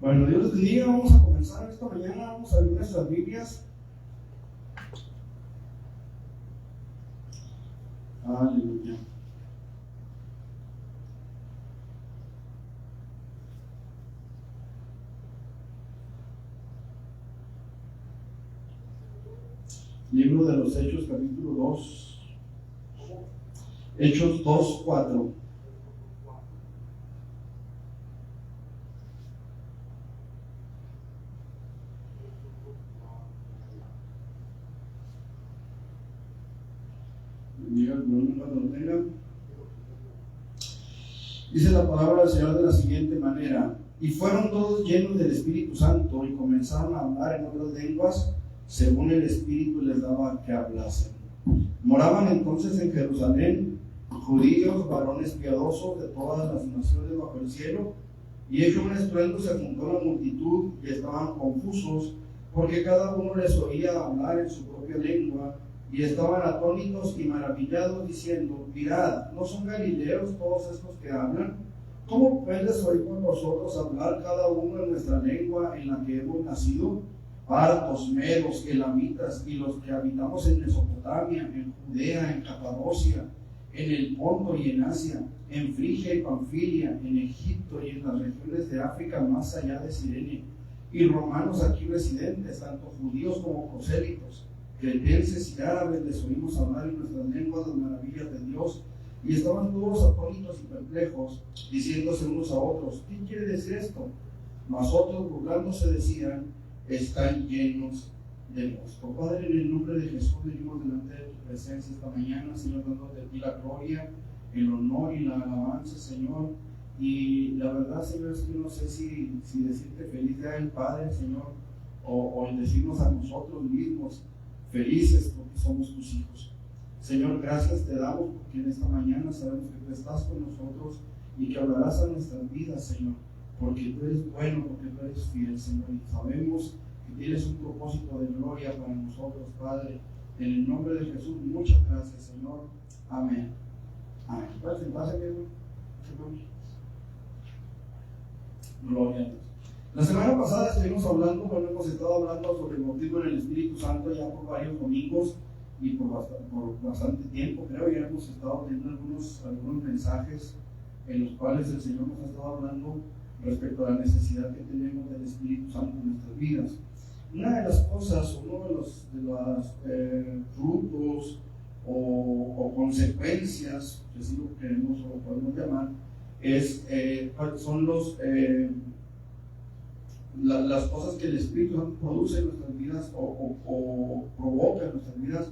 Bueno, Dios les bendiga. Vamos a comenzar esta mañana. Vamos a abrir nuestras Biblias. Aleluya. Libro de los Hechos, capítulo 2. Hechos 2:4. Cuando lo tengan. Dice la palabra del Señor de la siguiente manera: y fueron todos llenos del Espíritu Santo y comenzaron a hablar en otras lenguas según el Espíritu les daba que hablasen. Moraban entonces en Jerusalén judíos, varones piadosos de todas las naciones bajo el cielo, y hecho un estruendo se juntó la multitud y estaban confusos, porque cada uno les oía hablar en su propia lengua, y estaban atónitos y maravillados, diciendo: mirad, ¿no son galileos todos estos que hablan? ¿Cómo pues les oímos nosotros hablar cada uno en nuestra lengua en la que hemos nacido? Partos, medos, elamitas y los que habitamos en Mesopotamia, en Judea, en Capadocia, en el Ponto y en Asia, en Frigia y Panfilia, en Egipto y en las regiones de África más allá de Cirene, y romanos aquí residentes, tanto judíos como prosélitos, cretenses y árabes, les oímos hablar en nuestras lenguas las maravillas de Dios. Y estaban todos atónitos y perplejos, diciéndose unos a otros: ¿qué quiere decir esto? Mas otros, burlándose, decían: están llenos de mosto. Padre, en el nombre de Jesús venimos delante de tu presencia esta mañana, Señor, dándote a ti la gloria, el honor y la alabanza, Señor. Y la verdad, Señor, es que no sé si decirte feliz día del Padre, Señor, o decirnos a nosotros mismos felices porque somos tus hijos. Señor, gracias te damos porque en esta mañana sabemos que tú estás con nosotros y que hablarás a nuestras vidas, Señor, porque tú eres bueno, porque tú eres fiel, Señor, y sabemos que tienes un propósito de gloria para nosotros, Padre. En el nombre de Jesús, muchas gracias, Señor. Amén. Amén. Gloria a Dios. La semana pasada estuvimos hablando, hemos estado hablando sobre el bautismo en el Espíritu Santo ya por varios domingos y por bastante tiempo, creo. Ya hemos estado teniendo algunos mensajes en los cuales el Señor nos ha estado hablando respecto a la necesidad que tenemos del Espíritu Santo en nuestras vidas. Una de las cosas, uno de los frutos o consecuencias, que así lo queremos o lo podemos llamar, son las cosas que el Espíritu Santo produce en nuestras vidas o provoca en nuestras vidas.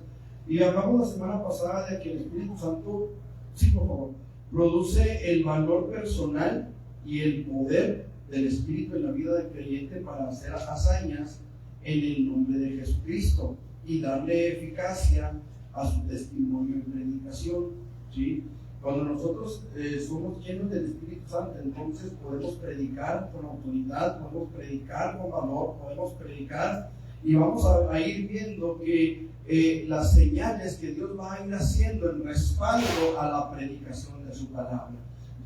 Y hablamos la semana pasada de que el Espíritu Santo, sí, por favor, produce el valor personal y el poder del Espíritu en la vida del creyente para hacer hazañas en el nombre de Jesucristo y darle eficacia a su testimonio y predicación, ¿sí? Cuando nosotros somos llenos del Espíritu Santo, entonces podemos predicar con autoridad, podemos predicar con valor, podemos predicar, y vamos a ir viendo que las señales que Dios va a ir haciendo en respaldo a la predicación de su palabra.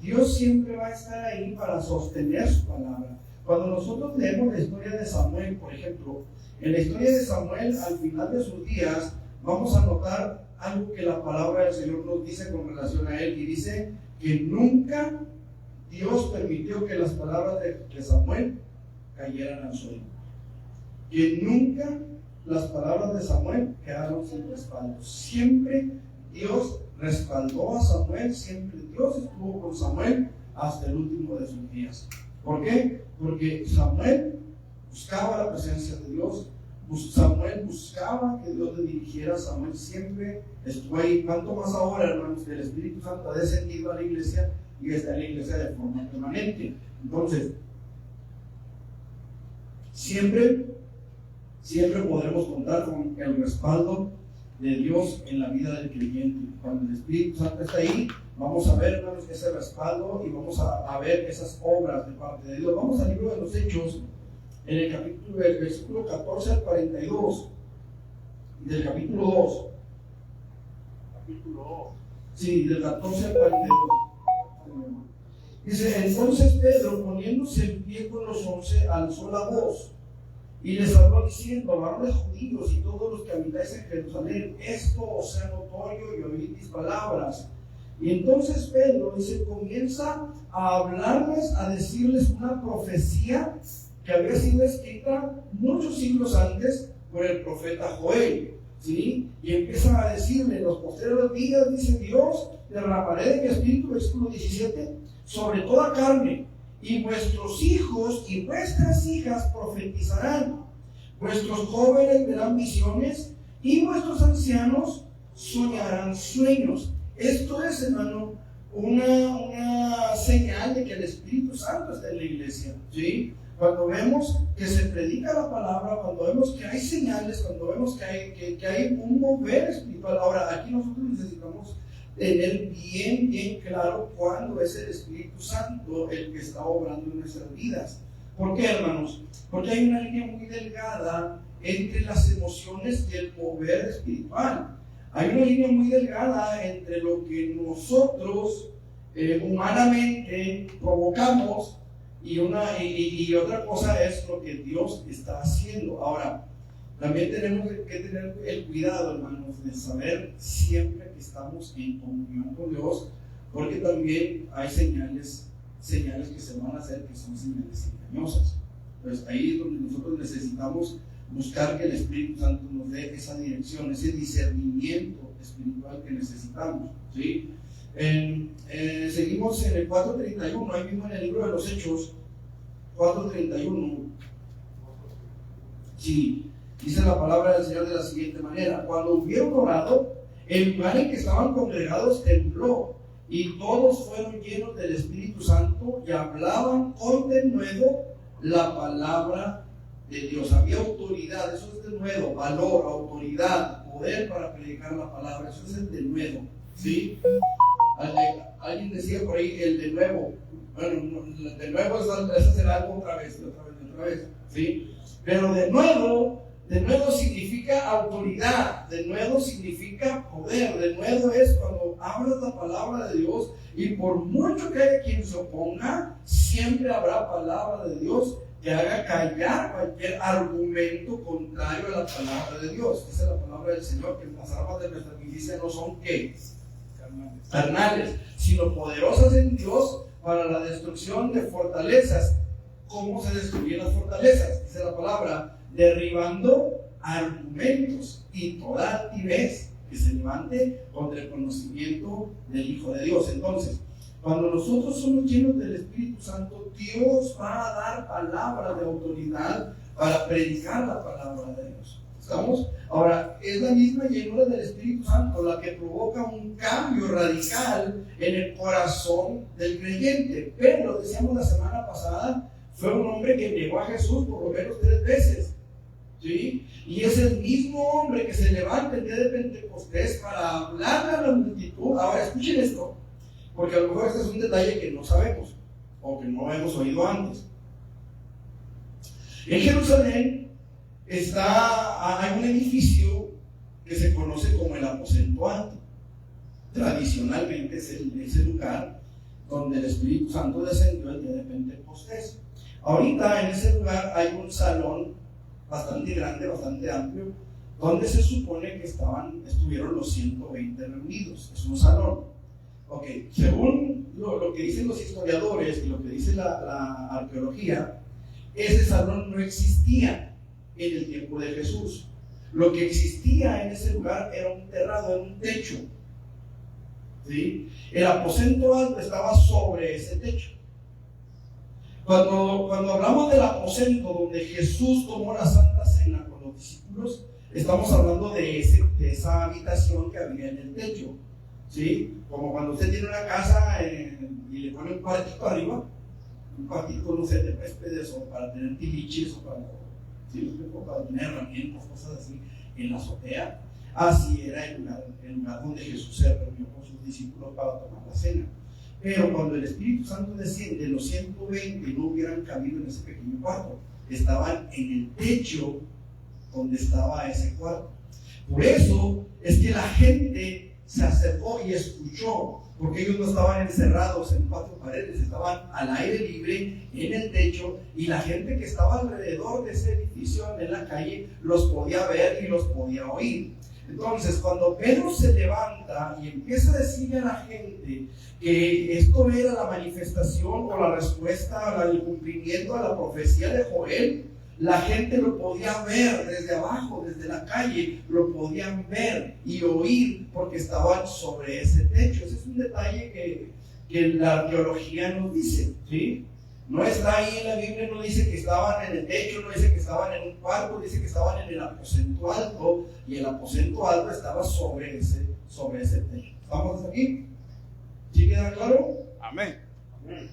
Dios siempre va a estar ahí para sostener su palabra. Cuando nosotros leemos la historia de Samuel, por ejemplo, en la historia de Samuel, al final de sus días, vamos a notar algo que la palabra del Señor nos dice con relación a él, y dice que nunca Dios permitió que las palabras de Samuel cayeran al suelo, que nunca las palabras de Samuel quedaron sin respaldo. Siempre Dios respaldó a Samuel, siempre Dios estuvo con Samuel hasta el último de sus días. ¿Por qué? Porque Samuel buscaba la presencia de Dios. Samuel buscaba que Dios le dirigiera. Samuel siempre estuvo ahí. ¿Cuánto más ahora, hermanos, que el Espíritu Santo ha descendido a la iglesia y está en la iglesia de forma permanente? Entonces, siempre podremos contar con el respaldo de Dios en la vida del creyente. Cuando el Espíritu Santo está ahí, vamos a ver, hermanos, ese respaldo y vamos a ver esas obras de parte de Dios. Vamos al libro de los Hechos, en el versículo 14 al 42, del capítulo 2. Sí, del 14 al 42. Dice, entonces Pedro, poniéndose en pie con los 11, alzó la voz y les habló diciendo: varones judíos y todos los que habitáis en Jerusalén, esto os sea notorio y oíd mis palabras. Y entonces Pedro, dice, comienza a hablarles, a decirles una profecía que había sido escrita muchos siglos antes por el profeta Joel, ¿sí? Y empieza a decirle: en los postreros días, dice Dios, derramaré de mi espíritu, versículo 17, sobre toda carne, y vuestros hijos y vuestras hijas profetizarán, vuestros jóvenes verán visiones, y vuestros ancianos soñarán sueños. Esto es, hermano, una señal de que el Espíritu Santo está en la iglesia, ¿sí? Cuando vemos que se predica la palabra, cuando vemos que hay señales, cuando vemos que hay un mover espiritual. Ahora, aquí nosotros necesitamos tener bien claro cuándo es el Espíritu Santo el que está obrando en nuestras vidas. ¿Por qué, hermanos? Porque hay una línea muy delgada entre las emociones y el mover espiritual. Hay una línea muy delgada entre lo que nosotros humanamente provocamos y otra cosa es lo que Dios está haciendo. Ahora, también tenemos que tener el cuidado, hermanos, de saber siempre que estamos en comunión con Dios, porque también hay señales que se van a hacer que son señales engañosas. Pues ahí es donde nosotros necesitamos buscar que el Espíritu Santo nos dé esa dirección, ese discernimiento espiritual que necesitamos, ¿sí? Seguimos en el 4:31, ahí mismo en el libro de los Hechos, 4:31. Sí, dice la palabra del Señor de la siguiente manera: cuando hubieron orado, el lugar en que estaban congregados tembló, y todos fueron llenos del Espíritu Santo y hablaban con denuedo la palabra de Dios. Había autoridad, eso es denuedo, valor, autoridad, poder para predicar la palabra, eso es el denuedo, ¿sí? Alguien decía por ahí el de nuevo. Bueno, de nuevo eso será algo otra vez, ¿sí? Pero de nuevo significa autoridad, de nuevo significa poder, de nuevo es cuando hablas la palabra de Dios, y por mucho que haya quien se oponga, siempre habrá palabra de Dios que haga callar cualquier argumento contrario a la palabra de Dios. Dice la palabra del Señor que las armas de nuestra milicia no son ¿qué? Carnales, sino poderosas en Dios para la destrucción de fortalezas. ¿Cómo se destruyen las fortalezas? Dice la palabra: derribando argumentos y toda altivez que se levante contra el conocimiento del Hijo de Dios. Entonces, cuando nosotros somos llenos del Espíritu Santo, Dios va a dar palabras de autoridad para predicar la palabra de Dios. ¿Estamos? Ahora, es la misma llenura del Espíritu Santo la que provoca un cambio radical en el corazón del creyente. Pedro, decíamos la semana pasada, fue un hombre que negó a Jesús por lo menos 3 veces, ¿sí? Y es el mismo hombre que se levanta el día de Pentecostés para hablarle a la multitud. Ahora, escuchen esto, porque a lo mejor este es un detalle que no sabemos o que no hemos oído antes. En Jerusalén hay un edificio que se conoce como el Aposento Alto. Tradicionalmente es ese lugar donde el Espíritu Santo descendió el día de Pentecostés. Ahorita en ese lugar hay un salón bastante grande, bastante amplio, donde se supone que estuvieron los 120 reunidos. Es un salón. Ok, según lo que dicen los historiadores y lo que dice la arqueología, ese salón no existía en el tiempo de Jesús. Lo que existía en ese lugar era un terrado, era un techo, ¿sí? El aposento alto estaba sobre ese techo. Cuando hablamos del aposento donde Jesús tomó la Santa Cena con los discípulos, estamos hablando de esa habitación que había en el techo, ¿sí? Como cuando usted tiene una casa y le pone un cuartito arriba, un cuartito, no sé, de huéspedes o para tener tiliches o para tener herramientas, cosas así, en la azotea. Así era el lugar donde Jesús se reunió con sus discípulos para tomar la cena. Pero cuando el Espíritu Santo desciende, los 120 no hubieran cabido en ese pequeño cuarto, estaban en el techo donde estaba ese cuarto. Por eso es que la gente se acercó y escuchó, porque ellos no estaban encerrados en 4 paredes, estaban al aire libre, en el techo, y la gente que estaba alrededor de ese edificio en la calle los podía ver y los podía oír. Entonces, cuando Pedro se levanta y empieza a decirle a la gente que esto era la manifestación o la respuesta al cumplimiento a la profecía de Joel, la gente lo podía ver desde abajo, desde la calle, lo podían ver y oír porque estaban sobre ese techo. Ese es un detalle que la arqueología nos dice, ¿sí? No está ahí en la Biblia, no dice que estaban en el techo, no dice que estaban en un cuarto, dice que estaban en el aposento alto, y el aposento alto estaba sobre ese techo. ¿Estamos hasta aquí? ¿Sí queda claro? Amén. Amén.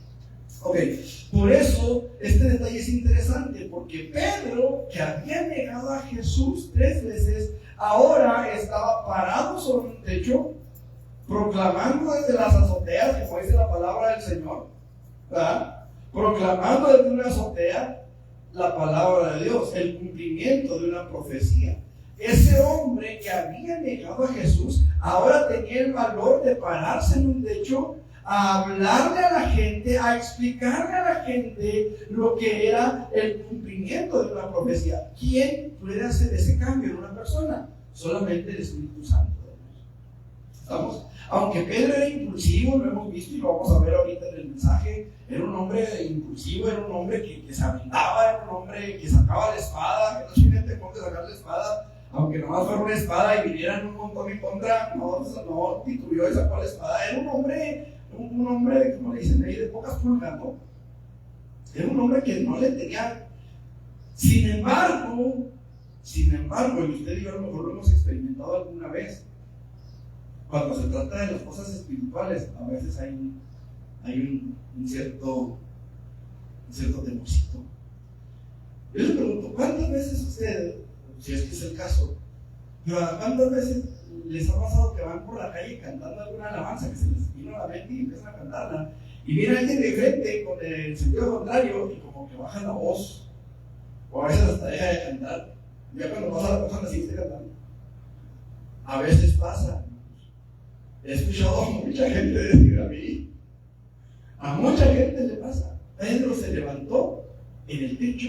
Ok, por eso este detalle es interesante, porque Pedro, que había negado a Jesús 3 veces, ahora estaba parado sobre un techo, proclamando desde las azoteas, como dice la palabra del Señor, ¿verdad? Proclamando desde una azotea la palabra de Dios, el cumplimiento de una profecía. Ese hombre que había negado a Jesús, ahora tenía el valor de pararse en un techo, a hablarle a la gente, a explicarle a la gente lo que era el cumplimiento de una profecía. ¿Quién puede hacer ese cambio en una persona? Solamente el Espíritu Santo. ¿Estamos? Aunque Pedro era impulsivo, lo hemos visto y lo vamos a ver ahorita en el mensaje, era un hombre impulsivo, era un hombre que se aventaba, era un hombre que sacaba la espada, que no simplemente ponte a sacar la espada, aunque nomás fuera una espada y vinieran un montón en contra, no titubeó y sacó la espada. Era un hombre, como le dicen ahí, de pocas pulgas, ¿no? Era un hombre que no le tenía. Sin embargo, y usted y yo a lo mejor lo hemos experimentado alguna vez, cuando se trata de las cosas espirituales, a veces hay un cierto temorcito. Yo les pregunto, ¿cuántas veces usted, si es que es el caso, pero cuántas veces les ha pasado que van por la calle cantando alguna alabanza que se les vino a la mente y empiezan a cantarla, y viene alguien de frente con el sentido contrario y como que bajan la voz, o a veces hasta deja de cantar, ya cuando pasa la persona sigue cantando? A veces pasa. He escuchado a mucha gente decir a mucha gente le pasa. Pedro se levantó en el techo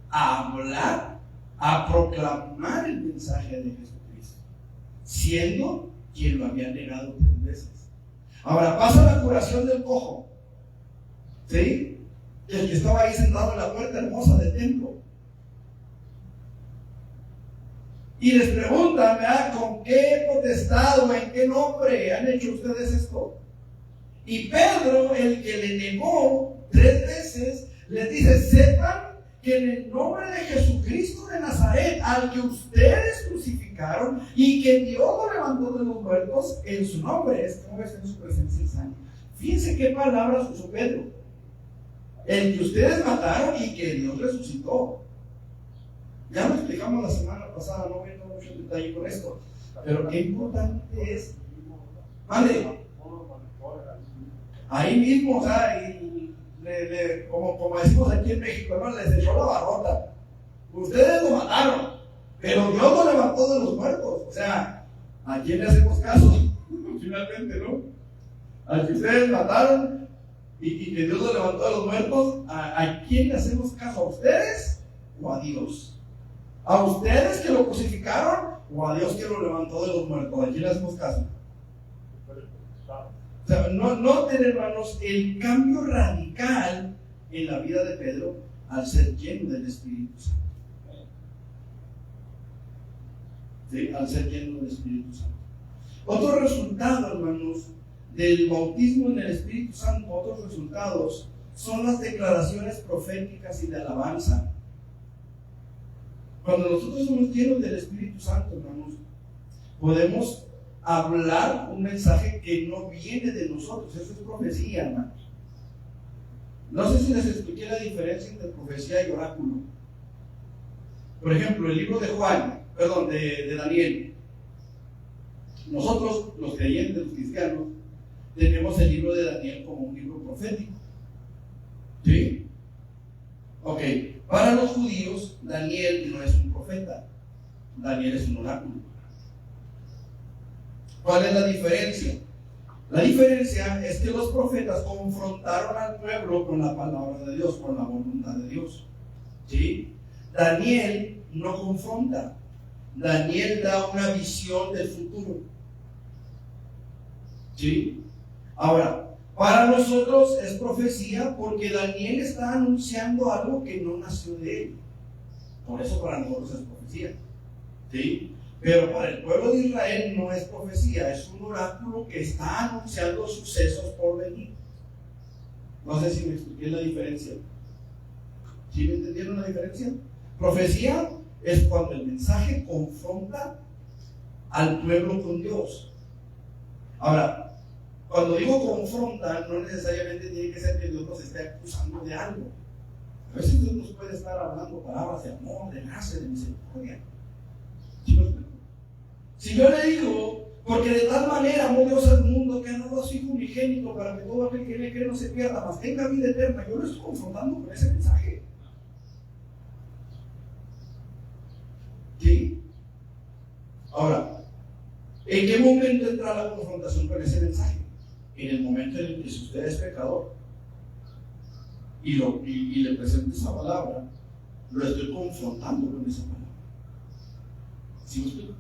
a hablar, a proclamar el mensaje de Jesucristo, siendo quien lo había negado 3 veces. Ahora pasa la curación del cojo, ¿sí? El que estaba ahí sentado en la puerta hermosa del templo. Y les preguntan, ¿verdad?, ¿con qué potestad o en qué nombre han hecho ustedes esto? Y Pedro, el que le negó 3 veces, les dice: sepan que en el nombre de Jesucristo de Nazaret, al que ustedes crucificaron y que Dios lo levantó de los muertos, en su nombre estamos en su presencia y sangre. Fíjense qué palabras usó Pedro: el que ustedes mataron y que Dios resucitó. Ya lo explicamos la semana pasada, no viendo mucho detalle con esto, pero qué importante es. Vale, ahí mismo, o sea, como decimos aquí en México, ¿no?, les echó la barrota. Ustedes lo mataron, pero Dios lo levantó de los muertos. O sea, ¿a quién le hacemos caso? Finalmente, ¿no? Al que ustedes mataron y que Dios lo levantó de los muertos, ¿a quién le hacemos caso? ¿A ustedes o a Dios? ¿A ustedes que lo crucificaron o a Dios que lo levantó de los muertos? ¿A quién le hacemos caso? O sea, noten, hermanos, el cambio radical en la vida de Pedro al ser lleno del Espíritu Santo. ¿Sí? Al ser lleno del Espíritu Santo. Otro resultado, hermanos, del bautismo en el Espíritu Santo, otros resultados son las declaraciones proféticas y de alabanza. Cuando nosotros somos llenos del Espíritu Santo, hermanos, podemos hablar un mensaje que no viene de nosotros. Eso es profecía, hermanos. No sé si les expliqué la diferencia entre profecía y oráculo. Por ejemplo, el libro de Daniel. Nosotros, los creyentes, los cristianos, tenemos el libro de Daniel como un libro profético. ¿Sí? Ok. Para los judíos, Daniel no es un profeta. Daniel es un oráculo. ¿Cuál es la diferencia? La diferencia es que los profetas confrontaron al pueblo con la palabra de Dios, con la voluntad de Dios. ¿Sí? Daniel no confronta. Daniel da una visión del futuro. ¿Sí? Ahora, para nosotros es profecía porque Daniel está anunciando algo que no nació de él. Por eso para nosotros es profecía. ¿Sí? Pero para el pueblo de Israel no es profecía, es un oráculo que está anunciando sucesos por venir. No sé si me expliqué la diferencia. ¿Sí me entendieron la diferencia? Profecía es cuando el mensaje confronta al pueblo con Dios. Ahora, cuando digo confronta, no necesariamente tiene que ser que Dios nos esté acusando de algo. A veces Dios nos puede estar hablando palabras de amor, de gracia, de misericordia. Si yo le digo, porque de tal manera amó Dios al mundo que ha dado a su Hijo unigénito para que todo aquel que le cree no se pierda, mas tenga vida eterna, yo lo estoy confrontando con ese mensaje. ¿Sí? Ahora, ¿en qué momento entra la confrontación con ese mensaje? En el momento en el que si usted es pecador y le presento esa palabra, lo estoy confrontando con esa palabra. ¿Sí me explico?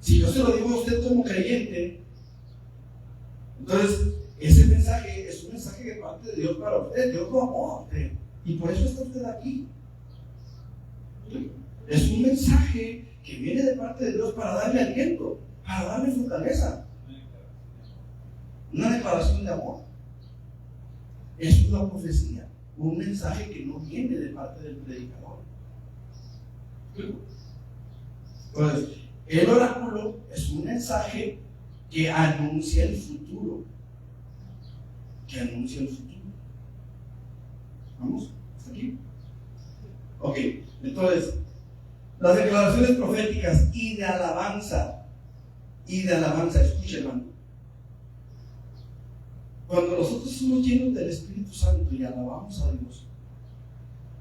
Si yo se lo digo a usted como creyente, entonces ese mensaje es un mensaje de parte de Dios para usted. Dios lo amó a usted y por eso está usted aquí. Es un mensaje que viene de parte de Dios para darle aliento, para darle fortaleza. Una declaración de amor. Es una profecía, un mensaje que no viene de parte del predicador. Entonces, el oráculo es un mensaje que anuncia el futuro. Que anuncia el futuro. ¿Vamos? ¿Hasta aquí? Ok, entonces, las declaraciones proféticas y de alabanza. Escuche, hermano. Cuando nosotros somos llenos del Espíritu Santo y alabamos a Dios,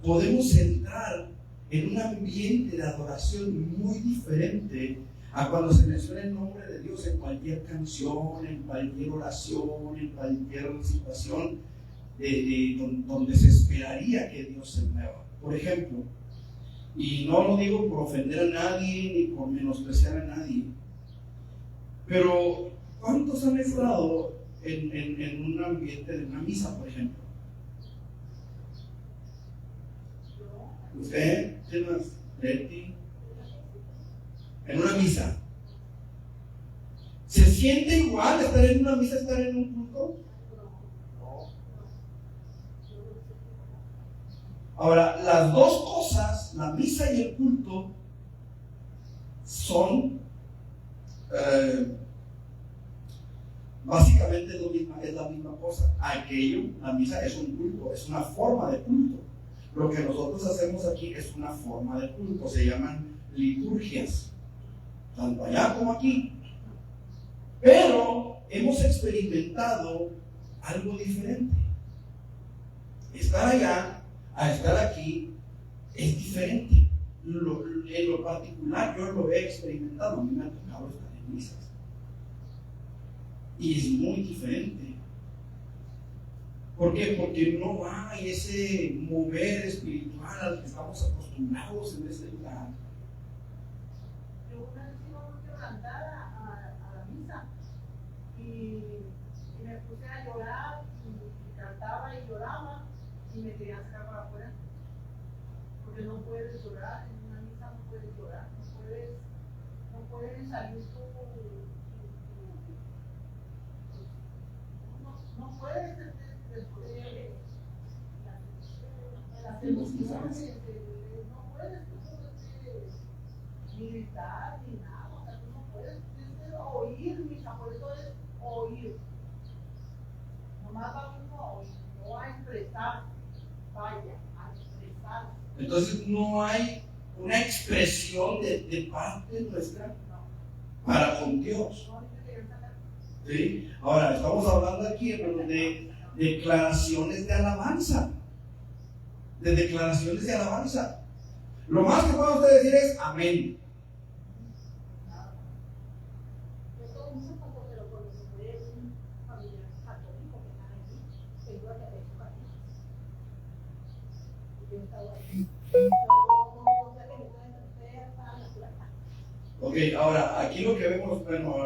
podemos entrar en un ambiente de adoración muy diferente a cuando se menciona el nombre de Dios en cualquier canción, en cualquier oración, en cualquier situación donde se esperaría que Dios se mueva. Por ejemplo, y no lo digo por ofender a nadie ni por menospreciar a nadie, pero ¿cuántos han estado en un ambiente de una misa, por ejemplo? ¿Usted? ¿Quién más? ¿Betty? En una misa. ¿Se siente igual estar en una misa, estar en un culto? Ahora, las dos cosas, la misa y el culto, son básicamente es la misma cosa. La misa es un culto, es una forma de culto. Lo que nosotros hacemos aquí es una forma de culto, se llaman liturgias, tanto allá como aquí. Pero hemos experimentado algo diferente. Estar allá a estar aquí es diferente. En lo particular yo lo he experimentado, a mí me ha tocado estar en misas. Y es muy diferente. ¿Por qué? Porque no hay ese mover espiritual al que estamos acostumbrados en este lugar. Yo una vez iba muy quebrantada a la misa y me puse a llorar y cantaba y lloraba y me querían sacar para afuera. Porque no puedes llorar, en una misa no puedes llorar, no puedes salir no puedes las emociones, no puedes ni gritar ni nada, o sea, tú no puedes oír, misa, por eso es oír. Nomás va uno a oír, no a expresar, vaya, a expresar. Entonces no hay una expresión de parte nuestra para con Dios. ¿Sí? Ahora, estamos hablando aquí, hermano, de declaraciones de alabanza. De declaraciones de alabanza. Lo más que puede usted decir es amén. yo estaba ahí. No sé que usted estaba en la puerta. Ok, ahora, aquí lo que vemos, bueno,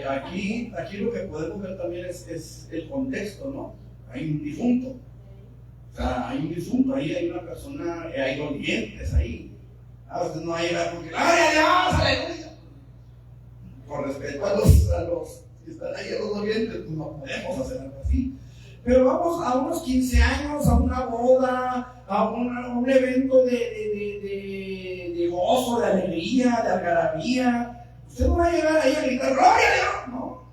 aquí lo que podemos ver también es el contexto, ¿no? Hay un difunto. O sea, hay un difunto, ahí hay una persona, hay dolientes ahí. Usted no va a llegar porque, ¡gloria a Dios! ¡Aleluya! Por respeto a los que están ahí, a los dolientes, pues no podemos hacer algo así. Pero vamos a unos 15 años, a una boda, a un evento de gozo, de alegría, de algarabía. Usted no va a llegar ahí a gritar, ¡gloria a Dios! No.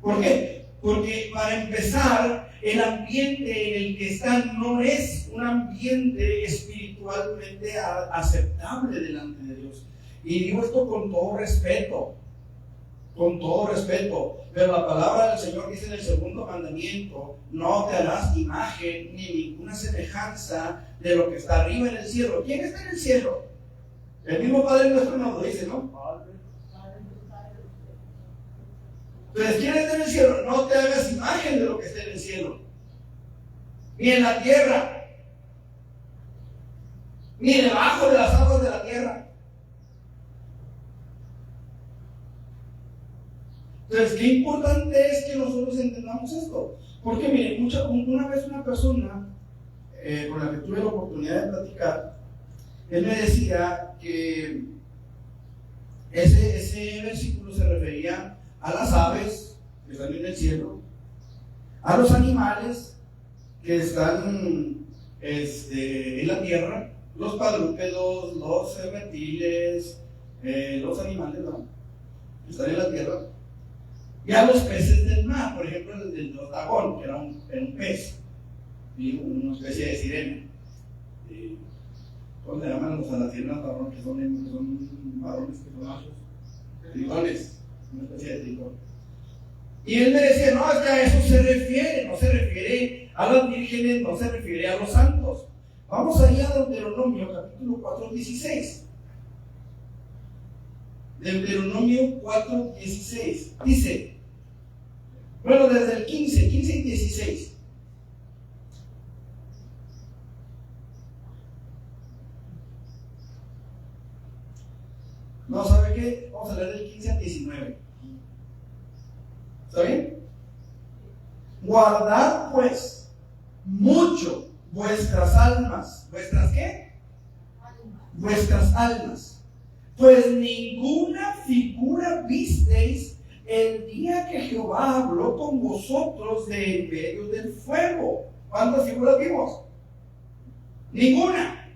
¿Por qué? Porque para empezar, el ambiente en el que están no es un ambiente espiritualmente aceptable delante de Dios. Y digo esto con todo respeto, pero la palabra del Señor dice en el segundo mandamiento: no te harás imagen ni ninguna semejanza de lo que está arriba en el cielo. ¿Quién está en el cielo? El mismo Padre nuestro nos lo dice, ¿no? Entonces, ¿quién está en el cielo? No te hagas imagen de lo que está en el cielo, ni en la tierra, ni debajo de las aguas de la tierra. Entonces, qué importante es que nosotros entendamos esto. Porque miren, una vez una persona con la que tuve la oportunidad de platicar, él me decía que ese versículo se refería a las aves que están en el cielo, a los animales que están en la tierra, los cuadrúpedos, los reptiles, los animales, ¿no?, que están en la tierra, y a los peces del mar. Por ejemplo, el dragón, que era un pez, y una especie de sirena. ¿Cómo se llaman los alacianas marrones, que son marrones, que son machos? Tritones, una especie de tritón. Y él me decía, no, es que a eso se refiere, no se refiere a las vírgenes, no se refiere a los santos. Vamos allá a Deuteronomio, capítulo 4:16. Deuteronomio 4:16. Dice, bueno, desde el 15 y 16. No, ¿sabe qué? Vamos a leer del 15 al 19. ¿Está bien? Guardad pues mucho vuestras almas. ¿Vuestras qué? Vuestras almas. Pues ninguna figura visteis el día que Jehová habló con vosotros de en medio del fuego. ¿Cuántas figuras vimos? Ninguna.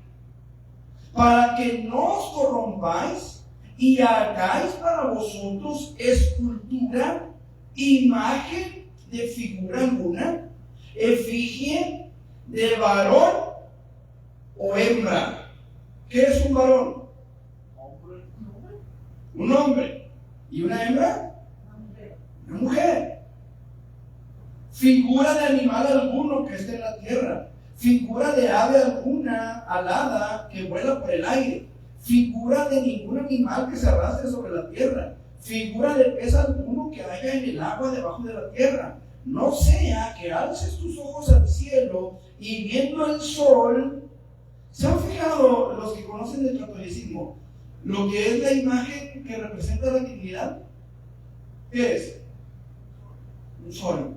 Para que no os corrompáis y hagáis para vosotros escultura, imagen de figura alguna, efigie de varón o hembra. ¿Qué es un varón? Un hombre. ¿Y una hembra? Una mujer. Figura de animal alguno que esté en la tierra, figura de ave alguna alada que vuela por el aire, figura de ningún animal que se arrastre sobre la tierra, figura de pez alguno que haya en el agua debajo de la tierra. No sea que alces tus ojos al cielo y viendo el sol. ¿Se han fijado los que conocen el catolicismo lo que es la imagen que representa la divinidad? ¿Qué es? Un sol.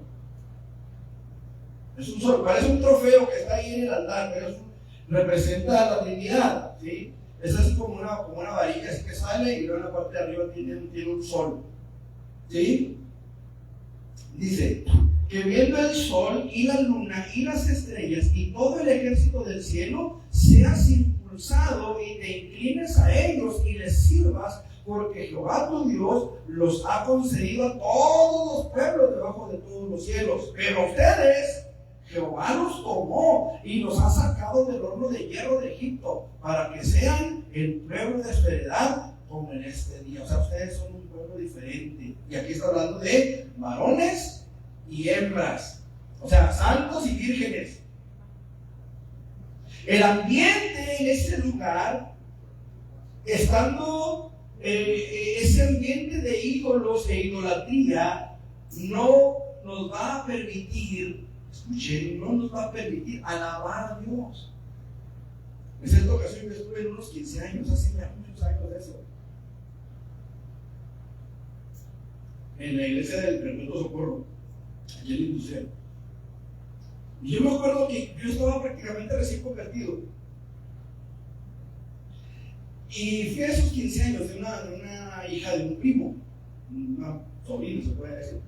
Es un sol, parece un trofeo que está ahí en el altar, pero representa la divinidad, ¿sí? Es así como una varilla así que sale y luego en la parte de arriba tiene un sol, ¿sí? Dice que viendo el sol y la luna y las estrellas y todo el ejército del cielo, seas impulsado y te inclines a ellos y les sirvas, porque Jehová tu Dios los ha concedido a todos los pueblos debajo de todos los cielos. Pero ustedes, Jehová los tomó y los ha sacado del horno de hierro de Egipto, para que sean el pueblo de su heredad como en este día. O sea, ustedes son un pueblo diferente. Y aquí está hablando de varones y hembras, o sea, santos y vírgenes. El ambiente en ese lugar, estando ese ambiente de ídolos e idolatría, no nos va a permitir, escuchen, no nos va a permitir alabar a Dios. En cierta ocasión yo estuve en unos 15 años, hace ya muchos años de eso, en la iglesia del Perpetuo Socorro, allí en la Industrial. Y yo me acuerdo que yo estaba prácticamente recién convertido. Y fui a esos 15 años de una hija de un primo, una sobrina se puede decir.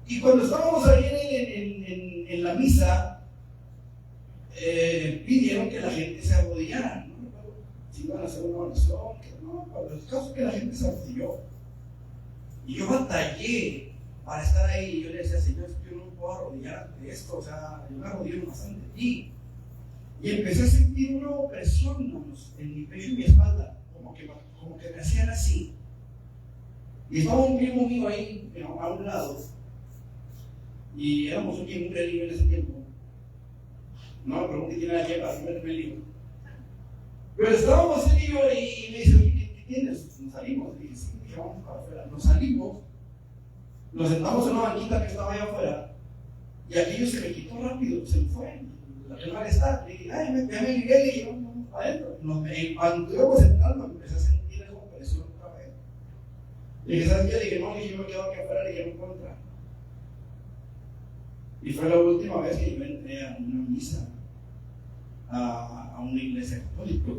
Y cuando estábamos ahí en la misa, pidieron que la gente se arrodillara. No recuerdo si iban a hacer una oración, pero el caso es que la gente se arrodilló. Y yo batallé para estar ahí. Y yo le decía, Señor, yo no me puedo arrodillar ante esto. O sea, yo me arrodillo más ante ti. Y empecé a sentir una opresión en mi pecho y mi espalda, como que me hacían así. Y estaba un primo mío ahí, a un lado, y éramos un hombre libre en ese tiempo. No me pregunté quién era quién para así meterme el libro. Pero estábamos él y yo, y me dice, oye, ¿qué tienes? Nos salimos. Y dije, sí, vamos para afuera. Nos salimos, nos sentamos en una banquita que estaba allá afuera, y aquello se me quitó rápido, se me fue. El malestar, le dije, ay, me ligué, y dije, vamos adentro. Cuando íbamos entrando, empecé a sentir esa opresión otra vez. Le dije, ¿sabes qué? Le dije, no, yo me quedo aquí afuera, le dije, no puedo entrar. Y fue la última vez que yo entré a una misa, a una iglesia católica.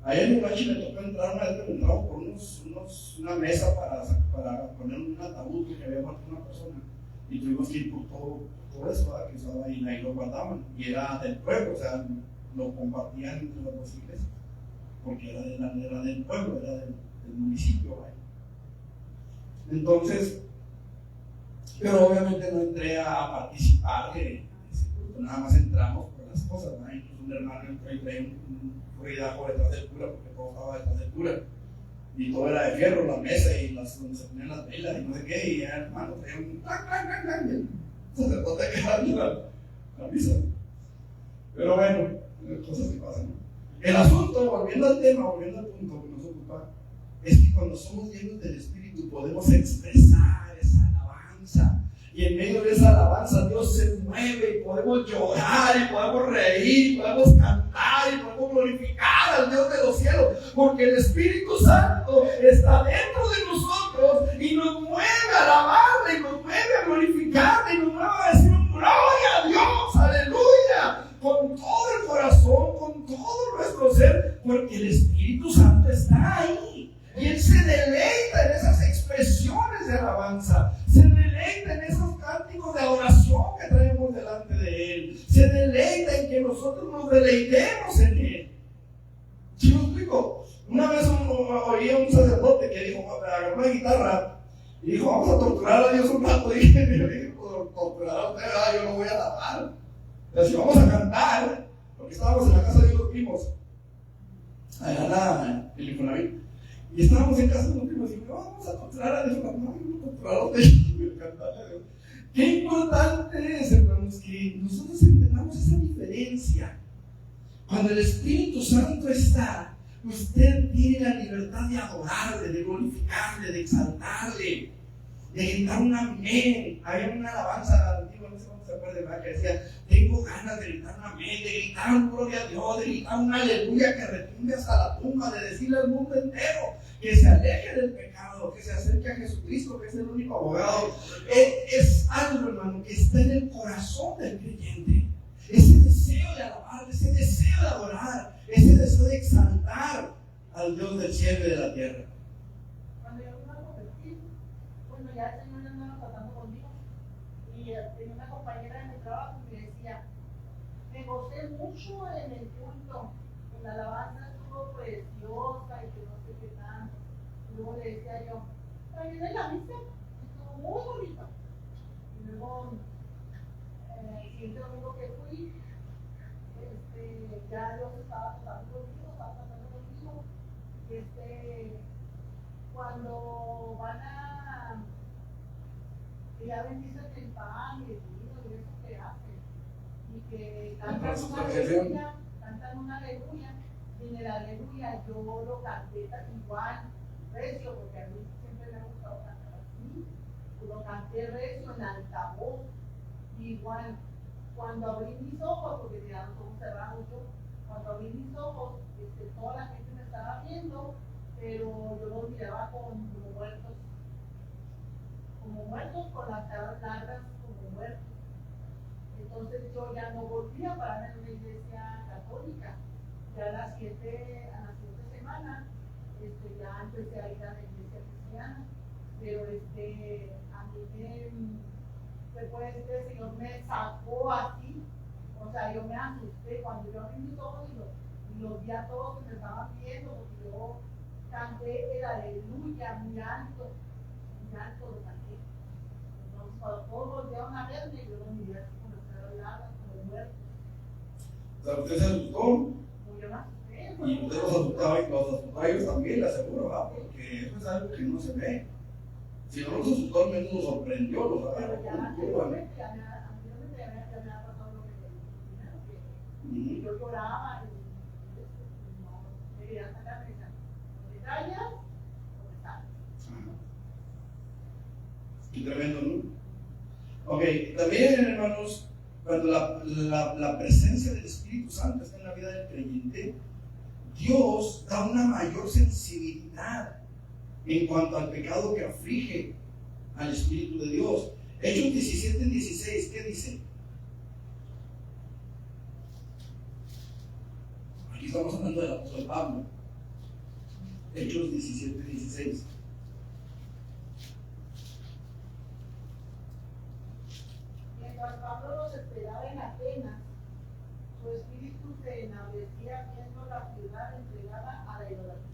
Allá en Uruguay me tocó entrar una vez, pero entramos por una mesa para poner un ataúd que había muerto una persona. Y tuvimos que ir por todo eso, ¿verdad? Que estaba ahí y lo guardaban. Y era del pueblo, o sea, lo compartían entre las dos iglesias, porque era del pueblo, era del municipio, ¿verdad? Entonces, pero obviamente no entré a participar de ese culto, nada más entramos por las cosas, ¿verdad? Incluso un hermano entró y traía un ruidajo detrás del cura, porque todo estaba detrás del cura. Y todo era de fierro, la mesa y donde se ponían las velas y no sé qué, y el hermano traía un clac, y el sacerdote quedaba la misa. Pero bueno, cosas que pasan, ¿no? El asunto, volviendo al tema, volviendo al punto que nos ocupa, es que cuando somos llenos del Espíritu podemos expresar esa alabanza. Y en medio de esa alabanza Dios se mueve y podemos llorar y podemos reír y podemos cantar y podemos glorificar al Dios de los cielos, porque el Espíritu Santo está dentro de nosotros y nos mueve a alabarle, y nos mueve a glorificarle, y nos mueve a decir gloria a Dios, aleluya, con todo el corazón, con todo nuestro ser, porque el Espíritu Santo está ahí. Y Él se deleita en esas expresiones de alabanza, se deleita en esos cánticos de adoración que traemos delante de Él, se deleita en que nosotros nos deleitemos en Él. ¿Sí me explico? Una vez oí a un sacerdote que dijo, agarró una guitarra y dijo, vamos a torturar a Dios un rato. Y yo dije, torturar a usted, yo no voy a alabar. Pero si vamos a cantar, porque estábamos en la casa de unos primos, allá en el Infonavit. Y estábamos en casa de unos primos y dijo, vamos a torturar a Dios, no, torturar a usted, cantarle a Dios. Qué importante es, hermanos, que nosotros entendamos esa diferencia. Cuando el Espíritu Santo está, usted tiene la libertad de adorarle, de glorificarle, de exaltarle, de gritar un amén. Había una alabanza antigua, no sé cómo se acuerda, ¿verdad? Que decía, tengo ganas de gritar un amén, de gritar un gloria a Dios, de gritar un aleluya que retumbe hasta la tumba, de decirle al mundo entero que se aleje del pecado, que se acerque a Jesucristo, que es el único abogado. Es algo, hermano, que está en el corazón del creyente. Ese deseo de alabar, ese deseo de adorar, ese deseo de exaltar al Dios del cielo y de la tierra. Cuando yo me convertí, bueno, ya el Señor andaba pasando conmigo, y tenía una compañera de mi trabajo que me decía, me gocé mucho en el culto, en la alabanza estuvo preciosa y que no sé qué tanto. Y luego le decía yo, también en la misa estuvo muy bonito. Y luego, el siguiente domingo que fui, ya Dios estaba tratando conmigo, estaba tratando conmigo. Cuando van a, que ya bendicen el pan y el vino y eso que hacen, y que cantan una aleluya, y en el aleluya yo lo canté igual, recio, porque a mí siempre me ha gustado cantar así, lo canté recio en altavoz, igual. cuando abrí mis ojos, porque tenía los ojos cerrados yo, cuando abrí mis ojos, toda la gente me estaba viendo, pero yo los miraba como muertos con las caras largas como muertos. Entonces yo ya no volví a pararme en una iglesia católica. Ya a la siguiente semana ya empecé a ir a la iglesia cristiana, pero a mí después el Señor me sacó así, o sea, yo me asusté cuando yo abrí mis ojos y los vi a todos que me estaban viendo, porque yo canté el aleluya muy alto lo canté. Entonces cuando todos volvieron a verme, yo los miré así con las caras largas, como muertos. O sea, usted se asustó. Yo me asusté. Y usted los asustaba a ellos también, le aseguro, ¿verdad? Porque eso es algo que no se ve. Si no los asustó, al menos los sorprendió, los agarró. Pero ya anteriormente ya me ha pasado lo que primero, que yo lloraba y no me quería sacar de esa. ¿O te callas o te sales? Qué tremendo, ¿no? Ok, también, hermanos, cuando la presencia del Espíritu Santo está en la vida del creyente, Dios da una mayor sensibilidad en cuanto al pecado que aflige al Espíritu de Dios. Hechos 17:16, ¿qué dice? Aquí estamos hablando del apóstol Pablo. Hechos 17:16. Mientras Pablo los esperaba en Atenas, su espíritu se ennoblecía viendo la ciudad entregada a la idolatría.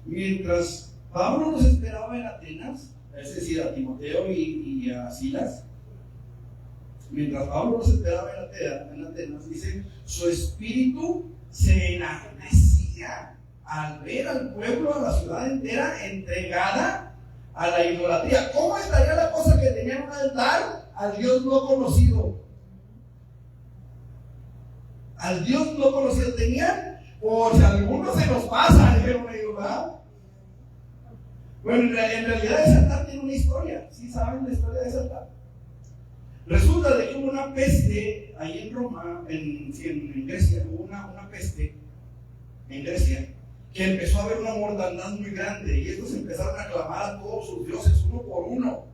Mientras Pablo los esperaba en Atenas, es decir, a Timoteo y a Silas, mientras Pablo los esperaba en Atenas, dice, su espíritu se enardecía al ver al pueblo, a la ciudad entera entregada a la idolatría. ¿Cómo estaría la cosa que tenían un altar al Dios no conocido? Al Dios no conocido tenían, por si algunos se nos pasa, dijeron ellos, ¿verdad? Bueno, en realidad ese altar tiene una historia. ¿Sí saben la historia de ese altar? Resulta de que hubo una peste ahí en Roma, en Grecia, hubo una peste en Grecia, que empezó a haber una mortandad muy grande, y estos empezaron a clamar a todos sus dioses uno por uno,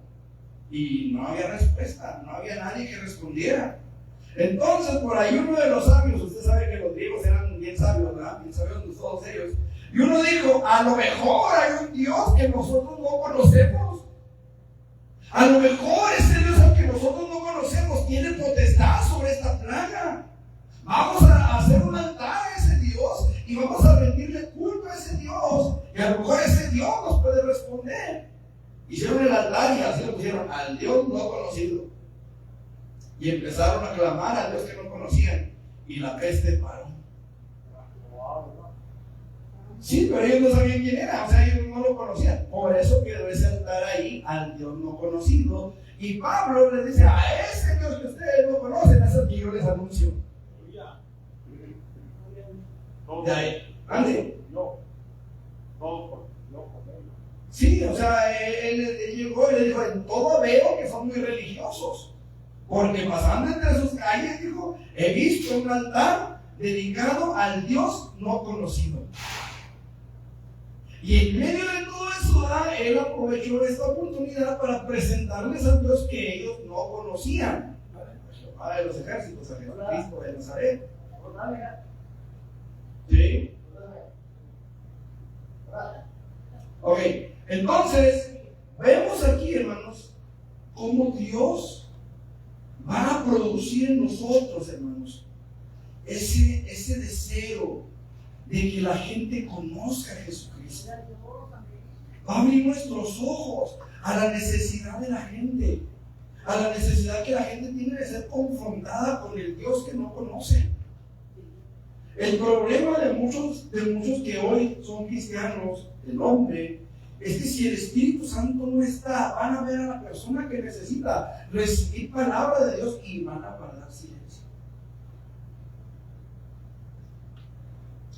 y no había respuesta, no había nadie que respondiera. Entonces, por ahí uno de los sabios, usted sabe que los griegos eran bien sabios, ¿verdad? Bien sabios todos ellos. Y uno dijo, a lo mejor hay un Dios que nosotros no conocemos. A lo mejor ese Dios al que nosotros no conocemos tiene potestad sobre esta plaga. Vamos a hacer un altar a ese Dios y vamos a rendirle culto a ese Dios. Y a lo mejor ese Dios nos puede responder. Hicieron el altar y así lo pusieron, al Dios no conocido. Y empezaron a clamar al Dios que no conocían. Y la peste paró. Sí, pero ellos no sabían quién era, o sea, ellos no lo conocían. Por eso quedó ese altar ahí al Dios no conocido. Y Pablo les dice, a ese Dios que ustedes no conocen, es el que yo les anuncio. De ahí, ¿ande? Sí, o sea, él llegó y le dijo, en todo veo que son muy religiosos. Porque pasando entre sus calles, dijo, he visto un altar dedicado al Dios no conocido. Y en medio de todo eso, él aprovechó esta oportunidad para presentarles al Dios que ellos no conocían. Jehová de los ejércitos, a Jesucristo de Nazaret. ¿Sí? Ok, entonces, vemos aquí, hermanos, cómo Dios va a producir en nosotros, hermanos, ese deseo de que la gente conozca a Jesucristo. Va a abrir nuestros ojos a la necesidad de la gente, a la necesidad que la gente tiene de ser confrontada con el Dios que no conoce. El problema de muchos que hoy son cristianos, el hombre, es que si el Espíritu Santo no está, van a ver a la persona que necesita recibir palabra de Dios y van a guardar silencio.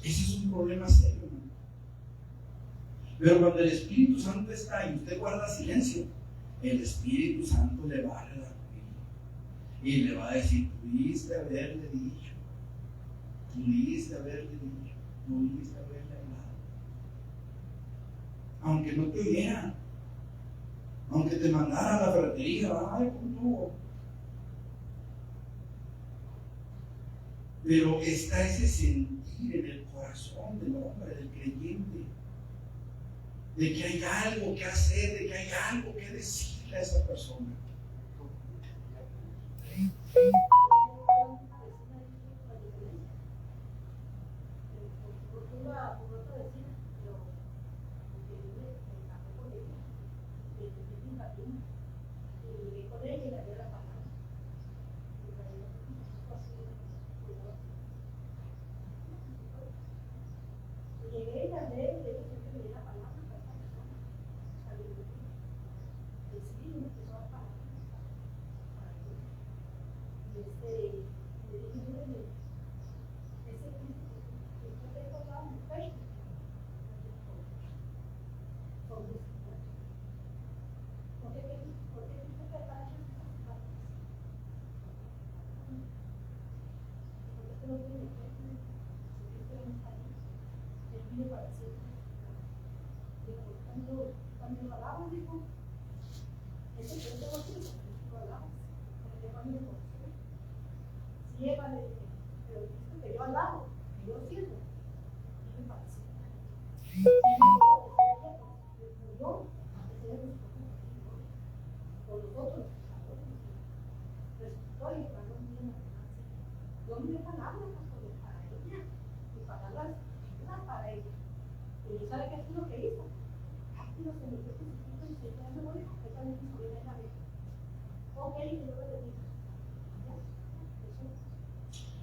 Ese es un problema serio, ¿no? Pero cuando el Espíritu Santo está y usted guarda silencio, el Espíritu Santo le va a redarguir. Y le va a decir, pudiste haberle dicho, pudiste haberle dicho, pudiste haberle hablado. Aunque no te oyera, aunque te mandara a la ferretería, ay, ¿cómo? Pero está ese sentir en el corazón del hombre, del creyente, de que hay algo que hacer, de que hay algo que decirle a esa persona.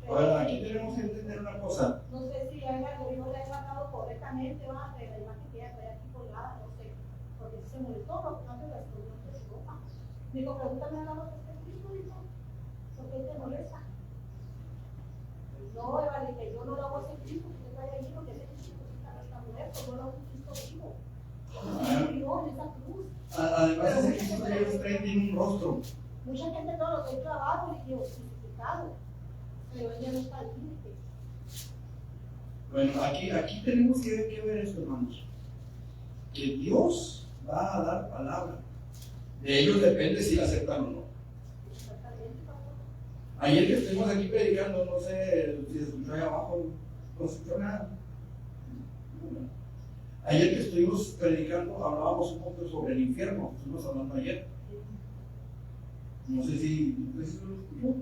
Ahora, aquí tenemos que entender una cosa. No sé si hay algo que no le ha tratado correctamente, va, de la imagen que ella trae aquí colgada, no sé, porque si se molestó, porque no te la estudió de su ropa. Digo, pregúntame a la voz de Cristo, dijo, ¿por qué te molesta? No, vale, que yo no lo hago ese Cristo, que trae ahí, porque ese Cristo está muerto, no lo hago un Cristo vivo. No, en esa cruz. Además, ese Cristo que ellos traen tiene un rostro. Mucha gente todo lo que hay clavado y crucificado. Pero ella no está al límite. Bueno, aquí tenemos que ver esto, hermanos. Que Dios va a dar palabra. De ellos depende si la aceptan o no. Ayer que estuvimos aquí predicando, no sé si se escuchó ahí abajo, no se escuchó nada. Ayer que estuvimos predicando, hablábamos un poco sobre el infierno. Estuvimos hablando ayer. No sé si lo escuchó.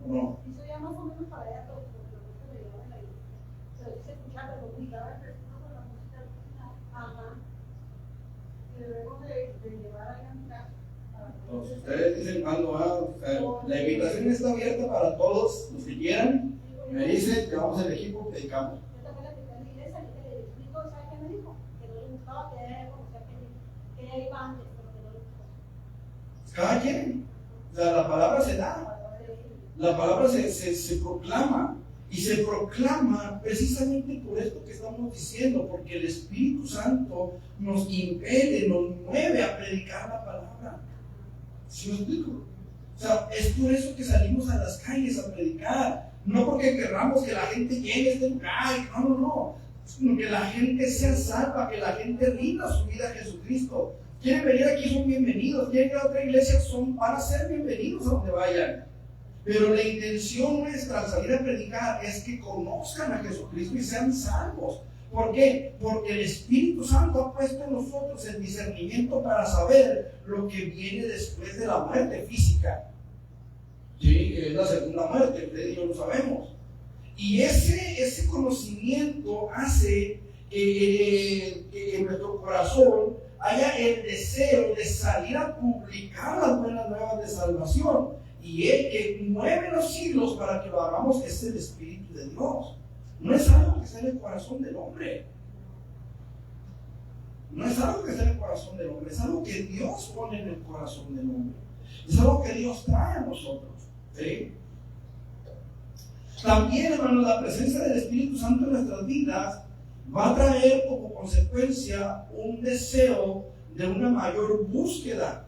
No. Hizo ya más o menos para allá todo, porque lo que me llevaba en la iglesia. Pero dice escuchar, pero muy grave, pero con la música original. Ajá. Y luego de llevar ahí a mi casa. Entonces, ustedes dicen cuándo va. La invitación está abierta para todos los que quieran. Me dicen, llevamos el equipo, predicamos. Yo también la que en la iglesia, y le explico, ¿sabes qué me dijo? Que no le gustaba que ella conocía que ella iba antes, pero que no le gustó. Cada quien. O sea, la palabra se da. La palabra se proclama, y se proclama precisamente por esto que estamos diciendo, porque el Espíritu Santo nos impele, nos mueve a predicar la palabra. ¿Sí me explico? O sea, es por eso que salimos a las calles a predicar, no porque querramos que la gente llegue a este lugar, no, sino que la gente sea salva, que la gente rinda su vida a Jesucristo. Quieren venir aquí, son bienvenidos. Quieren ir a otra iglesia, van a ser bienvenidos a donde vayan. Pero la intención nuestra al salir a predicar es que conozcan a Jesucristo y sean salvos. ¿Por qué? Porque el Espíritu Santo ha puesto en nosotros el discernimiento para saber lo que viene después de la muerte física. Sí, es la segunda muerte, ustedes y yo lo sabemos. Y ese conocimiento hace que en nuestro corazón haya el deseo de salir a publicar las buenas nuevas de salvación. Y el que mueve los siglos para que lo hagamos es el Espíritu de Dios. No es algo que está en el corazón del hombre. No es algo que está en el corazón del hombre. Es algo que Dios pone en el corazón del hombre. Es algo que Dios trae a nosotros. ¿Sí? También, hermanos, la presencia del Espíritu Santo en nuestras vidas va a traer como consecuencia un deseo de una mayor búsqueda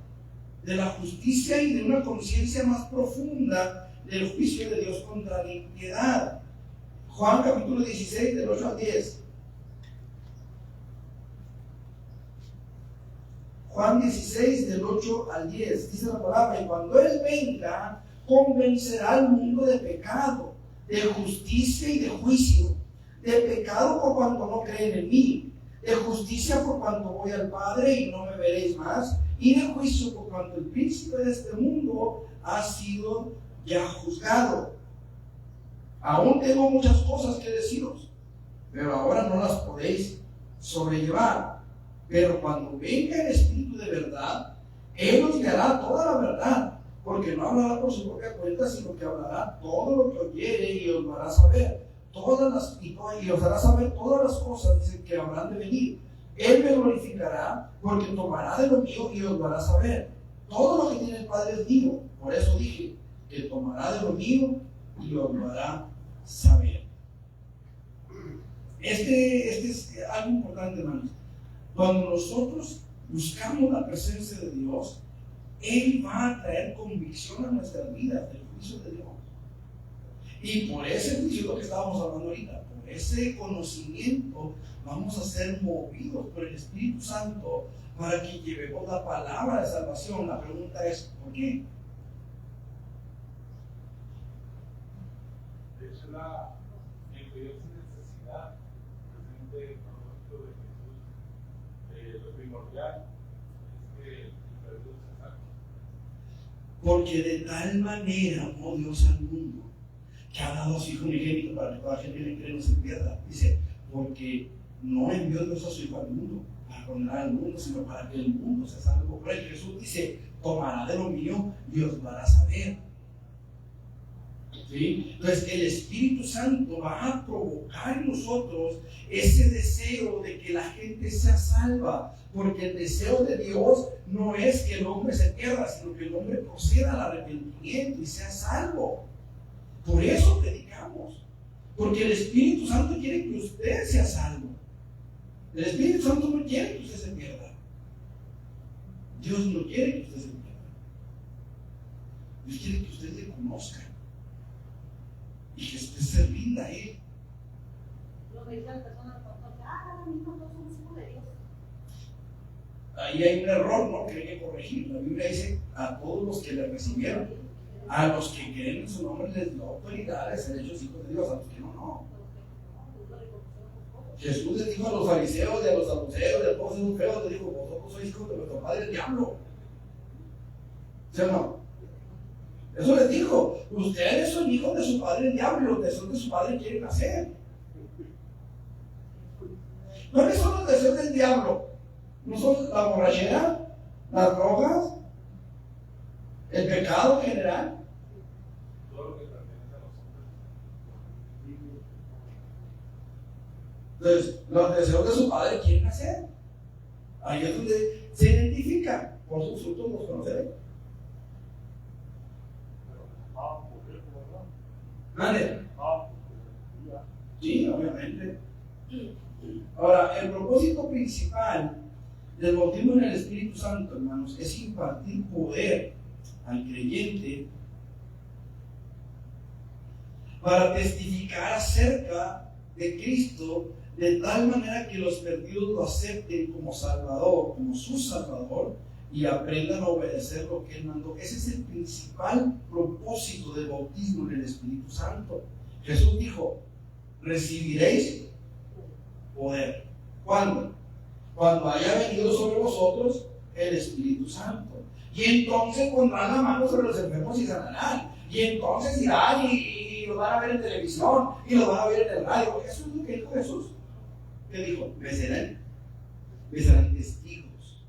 de la justicia y de una conciencia más profunda del juicio de Dios contra la impiedad. Juan capítulo 16, del 8 al 10. Juan 16, del 8 al 10, dice la palabra: y cuando Él venga, convencerá al mundo de pecado, de justicia y de juicio. De pecado por cuanto no creen en mí, de justicia por cuanto voy al Padre y no me veréis más, y de juicio por cuanto el príncipe de este mundo ha sido ya juzgado. Aún tengo muchas cosas que deciros, pero ahora no las podéis sobrellevar. Pero cuando venga el Espíritu de verdad, Él os guiará toda la verdad, porque no hablará por su propia cuenta, sino que hablará todo lo que oyere y os hará saber y os hará saber todas las cosas, dice, que habrán de venir. Él me glorificará, porque tomará de lo mío y os hará saber. Todo lo que tiene el Padre es mío. Por eso dije que tomará de lo mío y os hará saber. Este es algo importante, hermanos. Cuando nosotros buscamos la presencia de Dios, Él va a traer convicción a nuestras vidas del juicio de Dios. Y por ese juicio, lo que estábamos hablando ahorita, por ese conocimiento, vamos a ser movidos por el Espíritu Santo para que llevemos la palabra de salvación. La pregunta es, ¿por qué? Es la imperiosa necesidad presente con nosotros de Jesús. Lo primordial es que el perdido se salve. Porque de tal manera amó Dios al mundo, que ha dado a su Hijo unigénito para que toda gente que le cree no se pierda. Dice, porque no envió Dios a su Hijo al mundo para condenar al mundo, sino para que el mundo se salve por él. Jesús dice, tomará de lo mío y os dará saber. ¿Sí? Entonces el Espíritu Santo va a provocar en nosotros ese deseo de que la gente sea salva, porque el deseo de Dios no es que el hombre se pierda, sino que el hombre proceda al arrepentimiento y sea salvo. Por eso predicamos, porque el Espíritu Santo quiere que usted sea salvo. El Espíritu Santo no quiere que usted se pierda. Dios no quiere que usted se pierda. Dios quiere que usted le conozca y que usted se rinda a Él. Lo que dicen las personas, ahora mismo todos somos hijos de Dios. Ahí hay un error, ¿no? Que hay que corregir. La Biblia dice, a todos los que le recibieron, a los que creen en su nombre les da autoridad de ser hechos hijos de Dios, a los que no. Jesús les dijo a los fariseos y a los saduceos y a todos esos feos, les dijo, vosotros sois hijos de vuestro padre el diablo. ¿Sí o no? Eso les dijo, ustedes son hijos de su padre el diablo, los deseos de su padre quieren hacer. ¿Cuáles son los deseos del diablo? ¿No son la borrachera, las drogas, el pecado en general? Todo lo que pertenece a los hombres. Entonces, los deseos de su padre quieren hacer. Ahí es donde se identifican. Por sus frutos los conocerán. ¿Vale? Sí, obviamente. Ahora, el propósito principal del bautismo en el Espíritu Santo, hermanos, es impartir poder al creyente para testificar acerca de Cristo de tal manera que los perdidos lo acepten como Salvador, como su Salvador, y aprendan a obedecer lo que Él mandó. Ese es el principal propósito del bautismo en el Espíritu Santo. Jesús dijo, recibiréis poder. ¿Cuándo? Cuando haya venido sobre vosotros el Espíritu Santo. Y entonces pondrán la mano sobre los enfermos y sanarán. Y entonces irán y lo van a ver en televisión y lo van a ver en el radio. Eso es lo que dijo Jesús. ¿Qué dijo? Me serán testigos.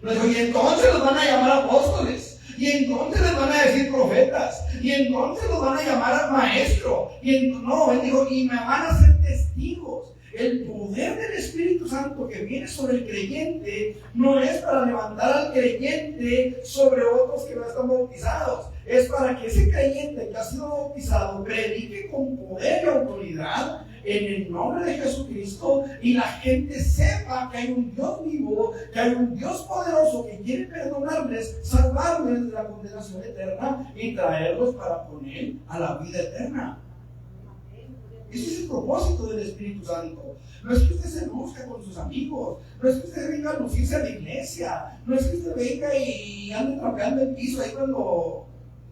No dijo, y entonces los van a llamar apóstoles. Y entonces les van a decir profetas. Y entonces los van a llamar maestro. No, él dijo, y me van a ser testigos. El poder del Espíritu Santo que viene sobre el creyente no es para levantar al creyente sobre otros que no están bautizados. es para que ese creyente que ha sido bautizado predique con poder y autoridad en el nombre de Jesucristo, y la gente sepa que hay un Dios vivo, que hay un Dios poderoso que quiere perdonarles, salvarles de la condenación eterna y traerlos para con Él a la vida eterna. Ese es el propósito del Espíritu Santo. No es que usted se busque con sus amigos, no es que usted venga a lucirse a la iglesia, no es que usted venga y ande trapeando el piso ahí cuando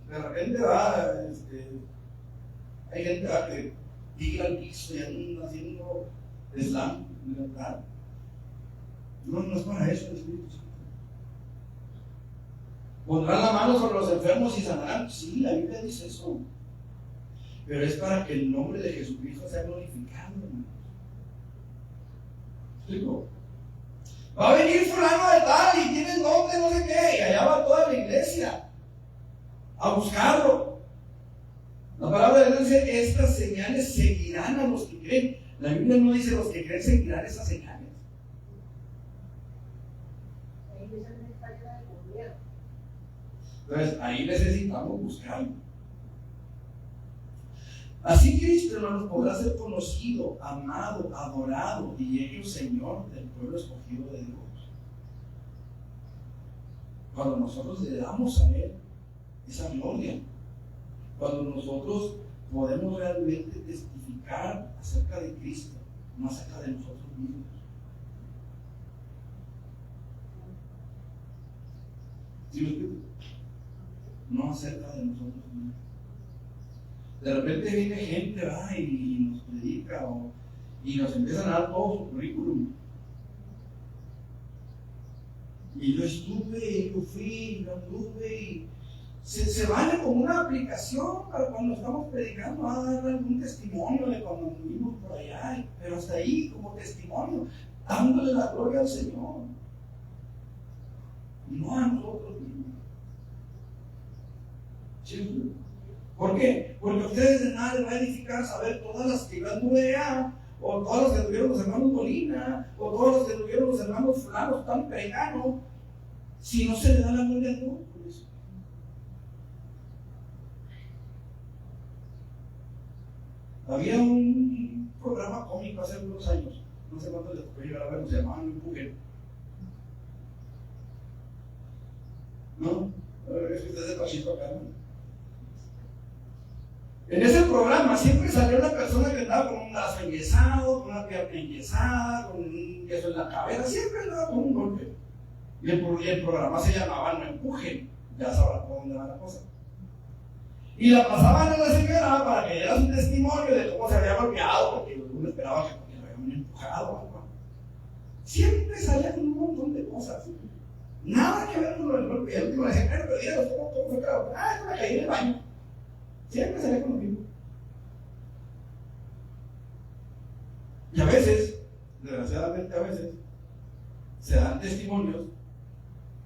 de repente va, hay gente que tira el piso y anda haciendo slam, ¿verdad? No es para eso el Espíritu Santo. Pondrán la mano sobre los enfermos y sanarán. Sí, la Biblia dice eso. Pero es para que el nombre de Jesucristo sea glorificado, hermanos. ¿Explico? Va a venir fulano de tal y tiene el don de no sé qué, y allá va toda la iglesia a buscarlo. La palabra de Dios dice: estas señales seguirán a los que creen. La Biblia no dice los que creen seguirán esas señales. Entonces ahí necesitamos buscarlo. Así Cristo, hermanos, podrá ser conocido, amado, adorado y hecho Señor del pueblo escogido de Dios. Cuando nosotros le damos a Él esa gloria, cuando nosotros podemos realmente testificar acerca de Cristo, no acerca de nosotros mismos. ¿Sí me explico? No acerca de nosotros mismos. De repente viene gente, y nos predica y nos empiezan a dar todo su currículum. Y yo estuve, y yo fui, y yo anduve, y se vale como una aplicación para cuando estamos predicando, a dar algún testimonio de cuando anduvimos por allá, pero hasta ahí como testimonio, dándole la gloria al Señor, no a nosotros mismos. ¿Sí? ¿Por qué? Porque a ustedes de nada les va a edificar saber todas las que yo anduve allá, o todas las que tuvieron los hermanos Molina, o todas las que tuvieron los hermanos fulanos tan peregano, si no se le da la gloria a Dios por eso. Había un programa cómico hace unos años, no sé cuánto les tocó llegar a ver, se llamaba No Empujen. ¿No? Es que usted es de Pachito acá, ¿no? En ese programa siempre salió una persona que andaba con un brazo enyesado, con una pierna enyesada, con un yeso en la cabeza, siempre andaba con un golpe. Y el programa se llamaba No Empujen, ya sabrán por dónde va la cosa. Y la pasaban a la señora para que diera su testimonio de cómo se había golpeado, porque uno esperaba que lo habían empujado o algo. Siempre salía con un montón de cosas. Nada que ver con el golpe. Y el último le decía: pero díganos cómo fue claro. Es una caída en el baño. Siempre salía con lo mismo. Y a veces, desgraciadamente a veces, se dan testimonios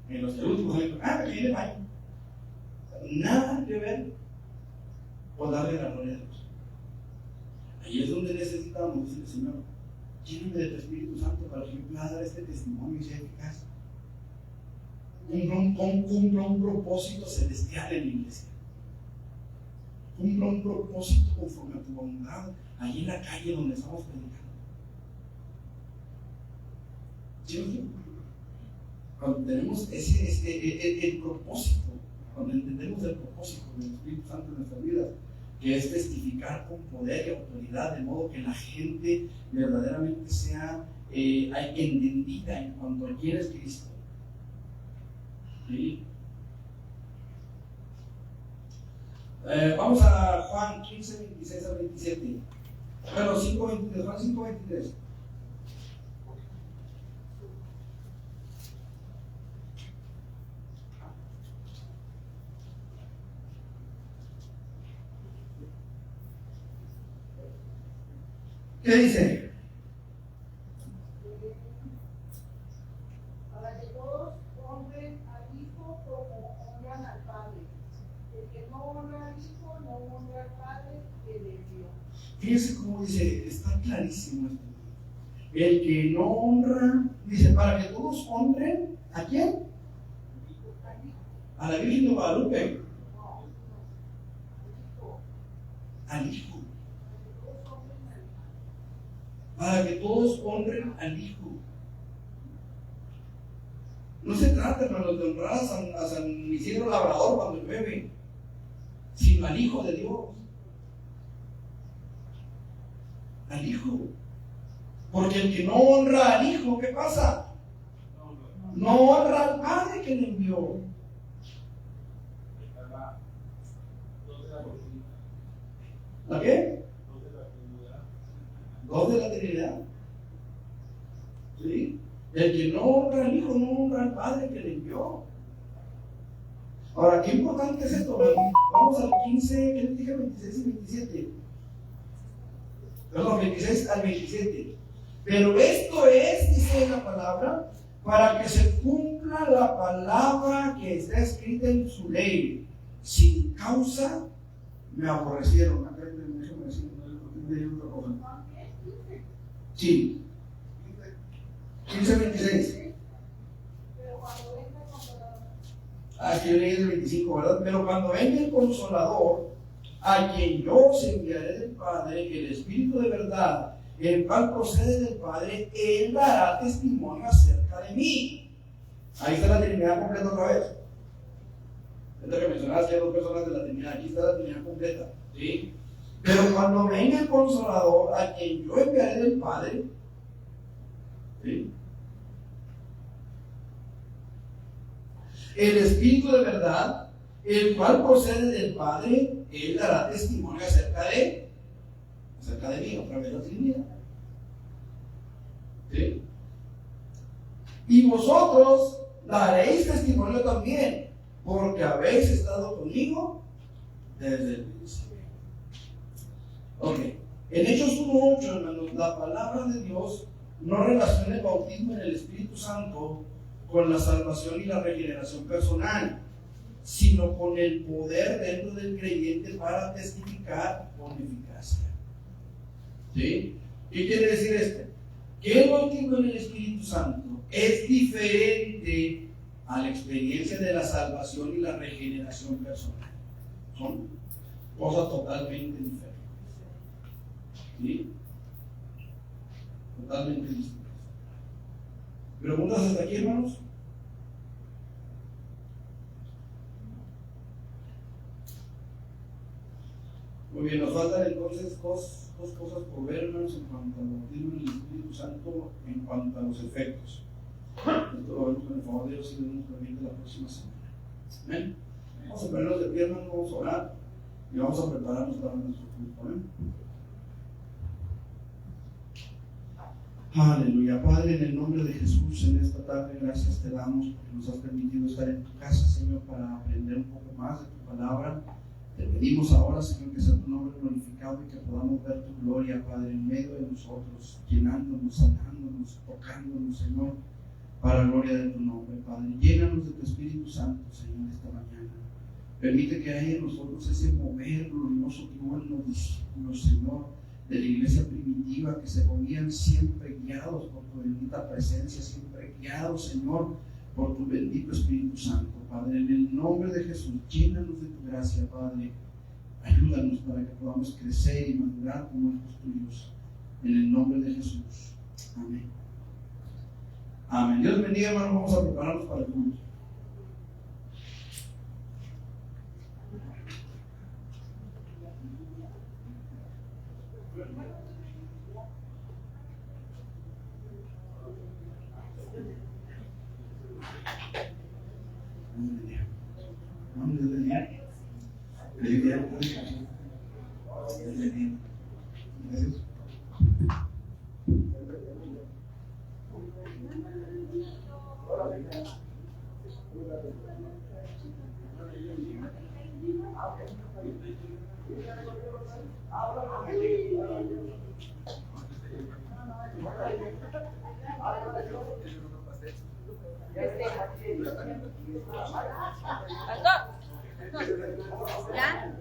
en los que el último sale: me caí en el baño. Nada que ver con darle la gloria a Dios. Ahí es donde necesitamos decirle: Señor, lléname de tu Espíritu Santo para que yo pueda dar este testimonio y sea eficaz. Cumpla un propósito celestial en la iglesia. Cumpla un propósito conforme a tu voluntad allí en la calle donde estamos predicando. ¿Sí? Cuando tenemos el propósito, cuando entendemos el propósito del Espíritu Santo en nuestras vidas, que es testificar con poder y autoridad, de modo que la gente verdaderamente sea entendida en cuanto a quién es Cristo. ¿Sí? Vamos a Juan 15, 26 al 27. Bueno, 5, 23, Juan 5, 23. ¿Qué dice? Para que todos honren al Hijo como honran al Padre. El que no honra al Hijo no honra al Padre que le dio. Fíjense cómo dice, está clarísimo esto. El que no honra, dice, para que todos honren, ¿a quién? A la Virgen de Guadalupe. al Hijo. Para que todos honren al Hijo. No se trata, hermanos, de honrar a San Isidro Labrador cuando llueve, sino al Hijo de Dios. Al Hijo. Porque el que no honra al Hijo, ¿qué pasa? No honra al Padre que le envió. ¿La qué? Dos de la Trinidad. ¿Sí? El que no honra al Hijo no honra al Padre que le envió. Ahora, qué importante es esto. Vamos al 15, ¿qué les dije? 26 y 27. Perdón, 26 al 27. Pero esto es, dice la palabra, para que se cumpla la palabra que está escrita en su ley. Sin causa me aborrecieron. Acá déjame decir otra cosa. Sí. 15:26. Aquí yo leí el 25, ¿verdad? Pero cuando venga el Consolador, a quien yo os enviaré del Padre, el Espíritu de verdad, el cual procede del Padre, Él dará testimonio acerca de mí. Ahí está la Trinidad completa otra vez. Es que mencionabas que hay dos personas de la Trinidad. Aquí está la Trinidad completa. ¿Sí? Pero cuando venga el Consolador, a quien yo enviaré del Padre, ¿sí? El Espíritu de verdad, el cual procede del Padre, Él dará testimonio acerca de mí, otra vez la Trinidad. ¿Sí? Y vosotros daréis testimonio también, porque habéis estado conmigo desde el principio. Ok, en Hechos 1:8, hermanos, la palabra de Dios no relaciona el bautismo en el Espíritu Santo con la salvación y la regeneración personal, sino con el poder dentro del creyente para testificar con eficacia. ¿Sí? ¿Qué quiere decir esto? Que el bautismo en el Espíritu Santo es diferente a la experiencia de la salvación y la regeneración personal. Son cosas totalmente diferentes. ¿Sí? Totalmente distintas. ¿Preguntas hasta aquí, hermanos? Muy bien, nos faltan entonces dos cosas por ver, hermanos, en cuanto al bautismo en el Espíritu Santo, en cuanto a los efectos. Esto lo vemos con el favor de Dios y lo vemos también la próxima semana. ¿Amén? Vamos a ponernos de pie, hermanos, vamos a orar y vamos a prepararnos para nuestro culto. ¿Amén? Aleluya. Padre, en el nombre de Jesús, en esta tarde, gracias te damos porque nos has permitido estar en tu casa, Señor, para aprender un poco más de tu palabra. Te pedimos ahora, Señor, que sea tu nombre glorificado y que podamos ver tu gloria, Padre, en medio de nosotros, llenándonos, sanándonos, tocándonos, Señor, para la gloria de tu nombre, Padre. Llénanos de tu Espíritu Santo, Señor, esta mañana. Permite que haya en nosotros ese mover glorioso que hubo en los discípulos, Señor, de la iglesia primitiva, que se movían siempre guiados por tu bendita presencia, siempre guiados, Señor, por tu bendito Espíritu Santo, Padre. En el nombre de Jesús, llénanos de tu gracia, Padre. Ayúdanos para que podamos crecer y madurar como hijos tuyos. En el nombre de Jesús. Amén. Amén. Dios bendiga, hermanos. Vamos a prepararnos para el culto. ¿Ya?